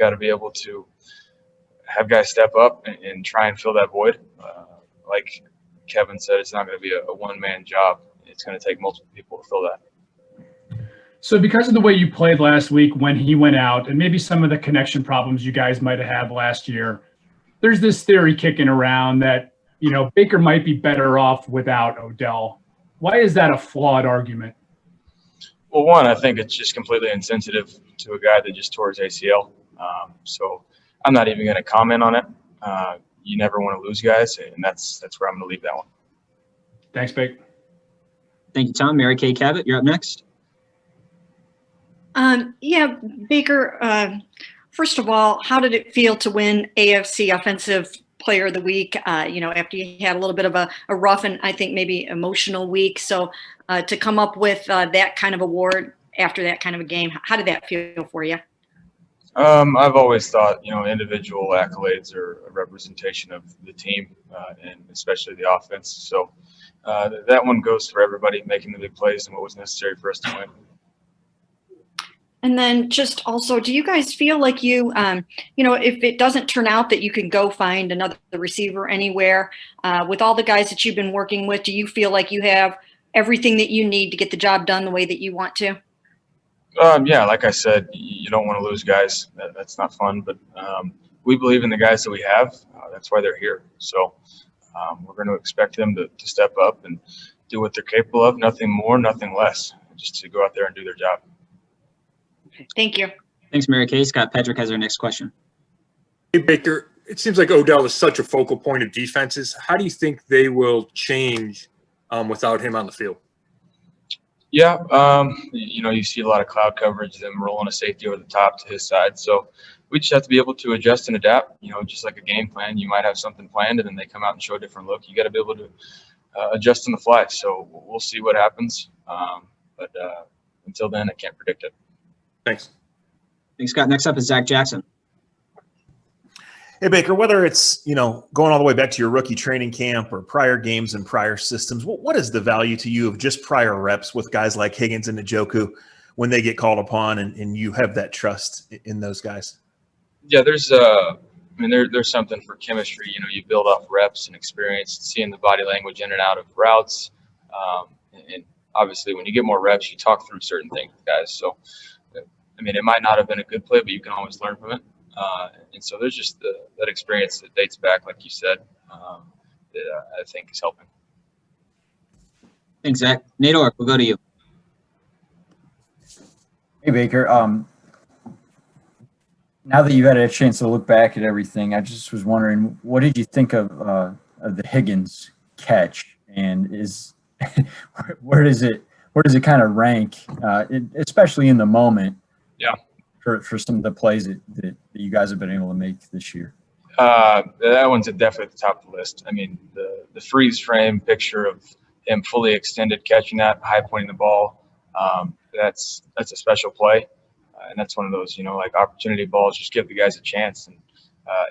got to be able to have guys step up and try and fill that void. Like Kevin said, it's not going to be a one-man job. It's going to take multiple people to fill that. So because of the way you played last week when he went out and maybe some of the connection problems you guys might have had last year, there's this theory kicking around that, Baker might be better off without Odell. Why is that a flawed argument? Well, one, I think it's just completely insensitive to a guy that just tore his ACL. So I'm not even going to comment on it. You never want to lose guys, and that's where I'm going to leave that one. Thanks, Baker. Thank you, Tom. Mary Kay Cabot, you're up next. Yeah, Baker, first of all, how did it feel to win AFC Offensive Player of the Week, after you had a little bit of a rough and I think maybe emotional week? So to come up with that kind of award after that kind of a game, how did that feel for you? I've always thought, individual accolades are a representation of the team and especially the offense. So that one goes for everybody making the big plays and what was necessary for us to win. And then just also, do you guys feel like you, if it doesn't turn out that you can go find another receiver anywhere, with all the guys that you've been working with, do you feel like you have everything that you need to get the job done the way that you want to? Yeah, like I said, you don't want to lose guys. That's not fun. But we believe in the guys that we have. That's why they're here. So we're going to expect them to step up and do what they're capable of. Nothing more, nothing less. Just to go out there and do their job. Thank you. Thanks, Mary Kay. Scott Pedrick has our next question. Hey, Baker, it seems like Odell is such a focal point of defenses. How do you think they will change without him on the field? Yeah, you see a lot of cloud coverage, them rolling a safety over the top to his side. So we just have to be able to adjust and adapt. Just like a game plan, you might have something planned and then they come out and show a different look. You got to be able to adjust on the fly. So we'll see what happens. But until then, I can't predict it. Thanks. Thanks, Scott. Next up is Zach Jackson. Hey, Baker, whether it's, going all the way back to your rookie training camp or prior games and prior systems, what is the value to you of just prior reps with guys like Higgins and Njoku when they get called upon and you have that trust in those guys? Yeah, there's something for chemistry. You build off reps and experience, seeing the body language in and out of routes. And obviously when you get more reps, you talk through certain things with guys. So, it might not have been a good play, but you can always learn from it. And so there's just that experience that dates back, like you said, that I think is helping. Thanks, Zach. Nate Ork, we'll go to you. Hey, Baker. Now that you've had a chance to look back at everything, I just was wondering, what did you think of the Higgins catch, and where does it kind of rank, especially in the moment? Yeah. For some of the plays that you guys have been able to make this year? That one's definitely at the top of the list. The freeze frame picture of him fully extended, catching that, high pointing the ball, that's a special play. And that's one of those, like opportunity balls, just give the guys a chance. And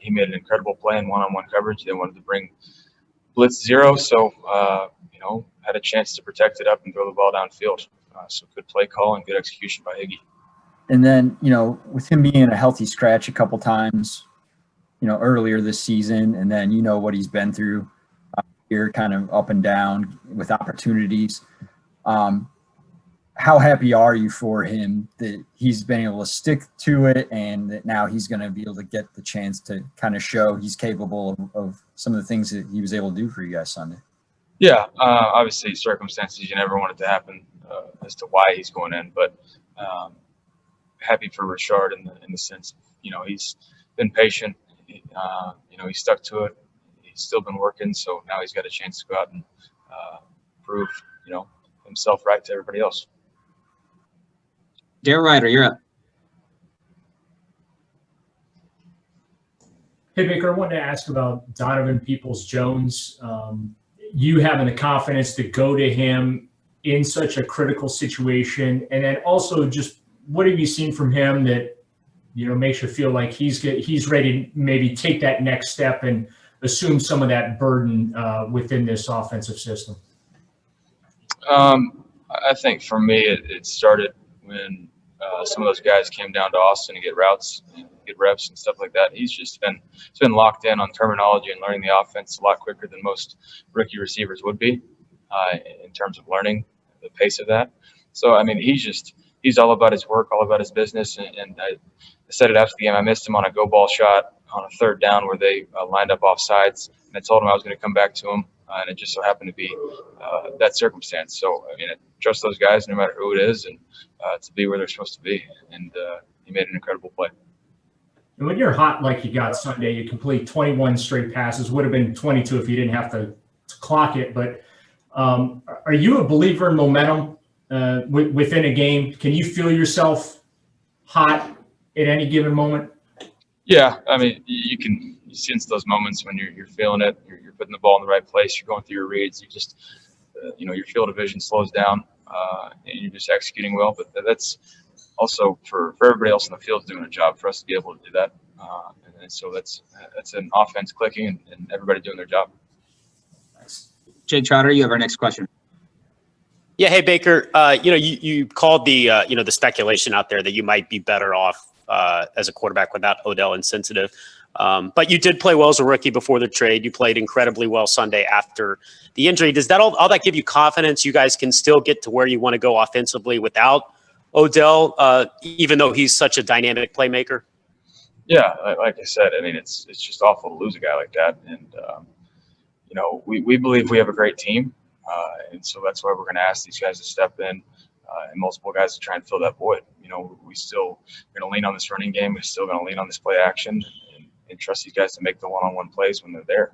he made an incredible play in one-on-one coverage. They wanted to bring blitz zero, so, had a chance to protect it up and throw the ball downfield. So good play call and good execution by Higgy. And then, with him being a healthy scratch a couple times, earlier this season, and then what he's been through here, kind of up and down with opportunities. How happy are you for him that he's been able to stick to it and that now he's going to be able to get the chance to kind of show he's capable of some of the things that he was able to do for you guys Sunday? Yeah, obviously circumstances you never want it to happen as to why he's going in, but happy for Richard in the sense of, he's been patient. He stuck to it. He's still been working, so now he's got a chance to go out and prove, himself right to everybody else. Darrell Ryder, you're up. Hey, Baker, I wanted to ask about Donovan Peoples-Jones. You having the confidence to go to him in such a critical situation, and then also just what have you seen from him that makes you feel like he's ready to maybe take that next step and assume some of that burden within this offensive system? I think for me, it started when some of those guys came down to Austin to get routes, get reps and stuff like that. He's been locked in on terminology and learning the offense a lot quicker than most rookie receivers would be in terms of learning the pace of that. So, I mean, he's all about his work, all about his business. And I said it after the game. I missed him on a go ball shot on a third down where they lined up off sides. And I told him I was going to come back to him. And it just so happened to be that circumstance. So, I mean, I trust those guys no matter who it is and to be where they're supposed to be. And he made an incredible play. And when you're hot like you got Sunday, you complete 21 straight passes. Would have been 22 if you didn't have to clock it. But are you a believer in momentum within a game? Can you feel yourself hot at any given moment? Yeah, I mean, you sense those moments when you're feeling it. You're putting the ball in the right place. You're going through your reads. You just, your field of vision slows down, and you're just executing well. But that's also for everybody else in the field doing a job for us to be able to do that. And so that's an offense clicking and everybody doing their job. Jake Trotter, you have our next question. Yeah, hey Baker. You called the the speculation out there that you might be better off as a quarterback without Odell and Sensitive. But you did play well as a rookie before the trade. You played incredibly well Sunday after the injury. Does that all that give you confidence you guys can still get to where you want to go offensively without Odell, even though he's such a dynamic playmaker? Yeah, like I said, I mean, it's just awful to lose a guy like that. And, we believe we have a great team. And so that's why we're going to ask these guys to step in and multiple guys to try and fill that void. We still going to lean on this running game. We're still going to lean on this play action and trust these guys to make the one-on-one plays when they're there.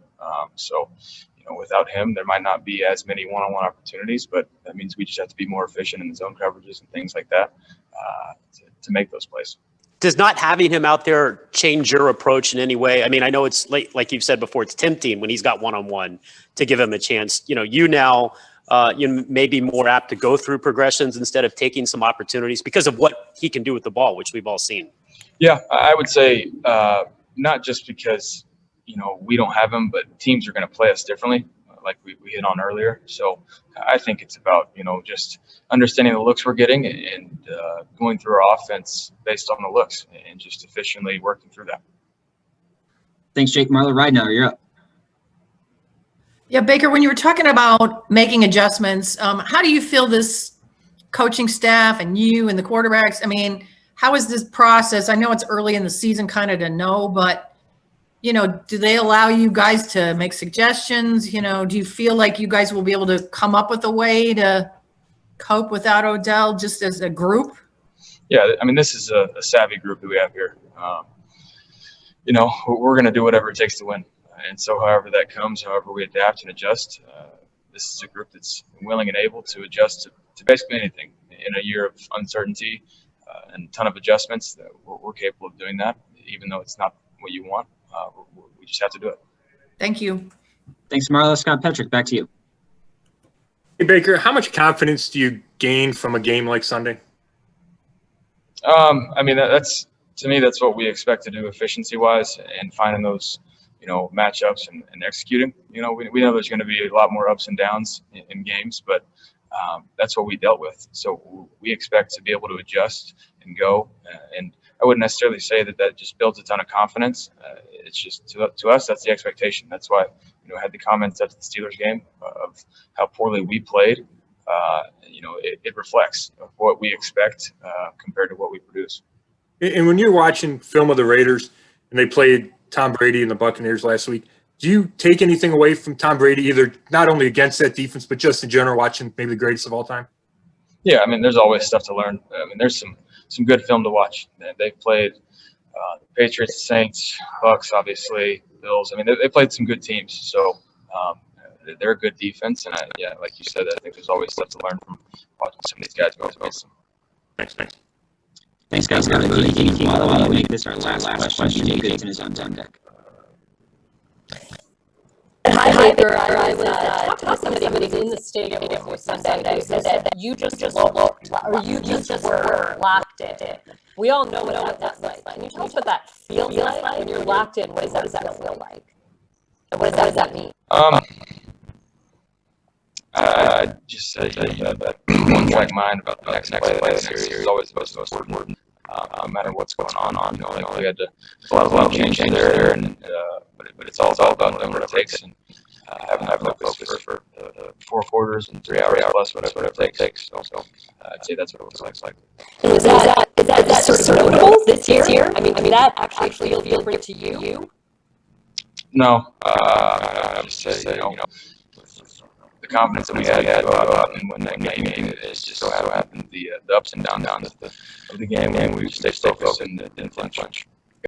Without him, there might not be as many one-on-one opportunities, but that means we just have to be more efficient in the zone coverages and things like that to make those plays. Does not having him out there change your approach in any way? I mean, I know it's late, like you've said before, it's tempting when he's got one-on-one to give him a chance. You now may be more apt to go through progressions instead of taking some opportunities because of what he can do with the ball, which we've all seen. Yeah, I would say not just because, we don't have him, but teams are going to play us differently, like we hit on earlier. So I think it's about, just understanding the looks we're getting and going through our offense based on the looks and just efficiently working through that. Thanks, Jake. Marla Ridenauer, you're up. Yeah, Baker, when you were talking about making adjustments, how do you feel this coaching staff and you and the quarterbacks? I mean, how is this process? I know it's early in the season kind of to know, but, do they allow you guys to make suggestions? Do you feel like you guys will be able to come up with a way to cope without Odell just as a group? Yeah, I mean, this is a savvy group that we have here. We're going to do whatever it takes to win. And so however that comes, however we adapt and adjust, this is a group that's willing and able to adjust to basically anything. In a year of uncertainty and a ton of adjustments, we're capable of doing that, even though it's not what you want. We just have to do it. Thank you. Thanks, Marla. Scott Petrick, back to you. Hey, Baker, how much confidence do you gain from a game like Sunday? I mean, to me, that's what we expect to do efficiency-wise and finding those matchups and executing. We know there's going to be a lot more ups and downs in games, but that's what we dealt with. So we expect to be able to adjust and go. And I wouldn't necessarily say that just builds a ton of confidence. It's just to us, that's the expectation. That's why I had the comments after the Steelers game of how poorly we played. It reflects what we expect compared to what we produce. And when you're watching film of the Raiders and they played Tom Brady and the Buccaneers last week, do you take anything away from Tom Brady, either not only against that defense, but just in general, watching maybe the greatest of all time? Yeah, I mean, there's always stuff to learn. I mean, there's some good film to watch. They've played the Patriots, Saints, Bucs, obviously, Bills. I mean, they played some good teams. So they're a good defense. And, like you said, I think there's always stuff to learn from watching some of these guys go against them. Thanks. Thanks, guys. While we make this our last question, Jake Dixon is on deck. Hi, Baker. I was talking to somebody who was in the stadium before Sunday who said that you just looked, or you just were locked in. We all know what that's like. Can you tell us what that feels like when you're locked in? What does that feel like? And what does that mean? Just say that one track mind about the next play of the series is always the most important. No matter what's going on. Like we had to a lot of change there, and but it's all about doing what it takes and having focus for 4 quarters and 3 hours plus whatever it takes. So I'd say that's what it looks like. And is that sort of notable this year? I mean, did that actually feel different to you? No, I just say the confidence that we had to go out and win that game is just so happened the ups and downs of the game, and we stay focused and didn't flinch.